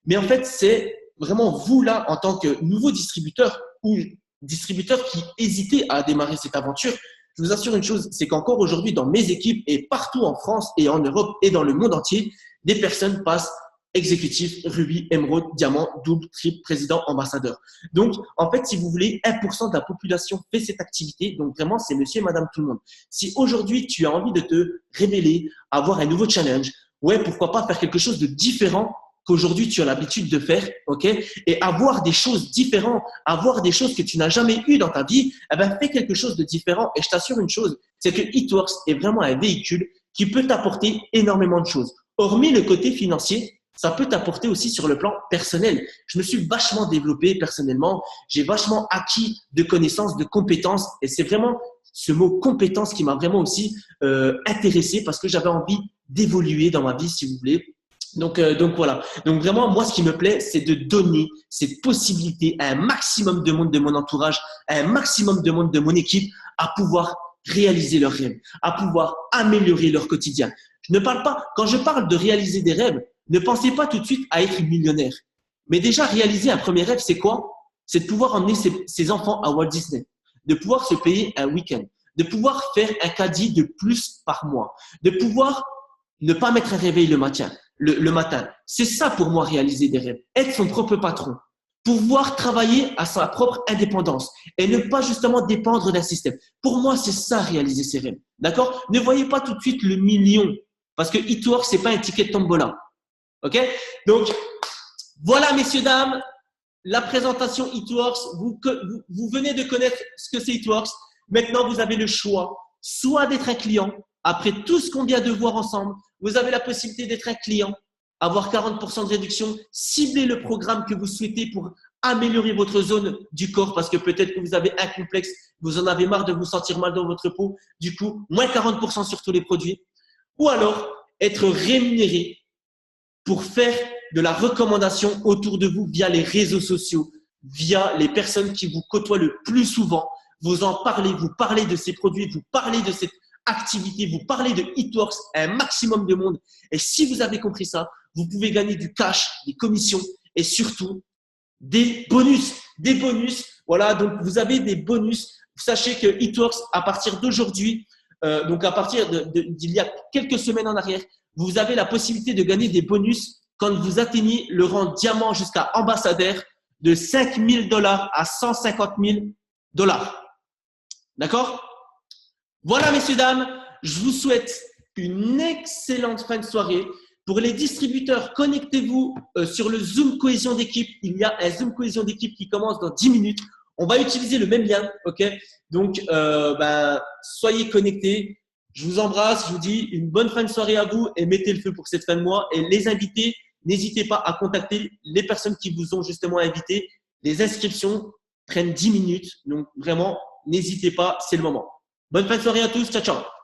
Mais en fait c'est vraiment vous là, en tant que nouveau distributeur ou distributeur qui hésitait à démarrer cette aventure, je vous assure une chose, c'est qu'encore aujourd'hui, dans mes équipes et partout en France et en Europe et dans le monde entier, des personnes passent exécutif, rubis, émeraude, diamant, double, triple, président, ambassadeur. Donc, en fait, si vous voulez, 1% de la population fait cette activité. Donc, vraiment, c'est monsieur et madame tout le monde. Si aujourd'hui, tu as envie de te révéler, avoir un nouveau challenge, ouais, pourquoi pas faire quelque chose de différent qu'aujourd'hui tu as l'habitude de faire, ok, et avoir des choses différentes, avoir des choses que tu n'as jamais eues dans ta vie, eh ben, fais quelque chose de différent. Et je t'assure une chose, c'est que It-Works est vraiment un véhicule qui peut t'apporter énormément de choses. Hormis le côté financier, ça peut t'apporter aussi sur le plan personnel. Je me suis vachement développé personnellement, j'ai vachement acquis de connaissances, de compétences, et c'est vraiment ce mot compétence qui m'a vraiment aussi intéressé parce que j'avais envie d'évoluer dans ma vie, si vous voulez. Donc voilà. Donc vraiment, moi, ce qui me plaît, c'est de donner cette possibilité à un maximum de monde de mon entourage, à un maximum de monde de mon équipe, à pouvoir réaliser leurs rêves, à pouvoir améliorer leur quotidien. Je ne parle pas, quand je parle de réaliser des rêves, ne pensez pas tout de suite à être millionnaire. Mais déjà, réaliser un premier rêve, c'est quoi? C'est de pouvoir emmener ses enfants à Walt Disney, de pouvoir se payer un week-end, de pouvoir faire un caddie de plus par mois, de pouvoir ne pas mettre un réveil le matin. C'est ça pour moi réaliser des rêves. Être son propre patron. Pouvoir travailler à sa propre indépendance et ne pas justement dépendre d'un système. Pour moi, c'est ça réaliser ses rêves. D'accord? Ne voyez pas tout de suite le million parce que It-Works, c'est pas un ticket de tombola. Ok? Donc, voilà, messieurs, dames, la présentation It-Works. Vous venez de connaître ce que c'est It-Works. Maintenant, vous avez le choix, soit d'être un client. Après tout ce qu'on vient de voir ensemble, vous avez la possibilité d'être un client, avoir 40% de réduction, cibler le programme que vous souhaitez pour améliorer votre zone du corps parce que peut-être que vous avez un complexe, vous en avez marre de vous sentir mal dans votre peau. Du coup, moins 40% sur tous les produits. Ou alors, être rémunéré pour faire de la recommandation autour de vous via les réseaux sociaux, via les personnes qui vous côtoient le plus souvent. Vous en parlez, vous parlez de ces produits, vous parlez de cette activité, vous parlez de It-Works à un maximum de monde. Et si vous avez compris ça, vous pouvez gagner du cash, des commissions et surtout des bonus. Des bonus, voilà, donc vous avez des bonus. Sachez que It-Works, à partir d'aujourd'hui, donc à partir d'il y a quelques semaines en arrière, vous avez la possibilité de gagner des bonus quand vous atteignez le rang diamant jusqu'à ambassadeur de $5 000 à $150 000. D'accord? Voilà, messieurs, dames, je vous souhaite une excellente fin de soirée. Pour les distributeurs, connectez-vous sur le Zoom Cohésion d'équipe. Il y a un Zoom Cohésion d'équipe qui commence dans 10 minutes. On va utiliser le même lien, ok? Donc, soyez connectés. Je vous embrasse, je vous dis une bonne fin de soirée à vous et mettez le feu pour cette fin de mois. Et les invités, n'hésitez pas à contacter les personnes qui vous ont justement invités. Les inscriptions prennent 10 minutes. Donc, vraiment, n'hésitez pas, c'est le moment. Bonne fin de soirée à tous. Ciao, ciao.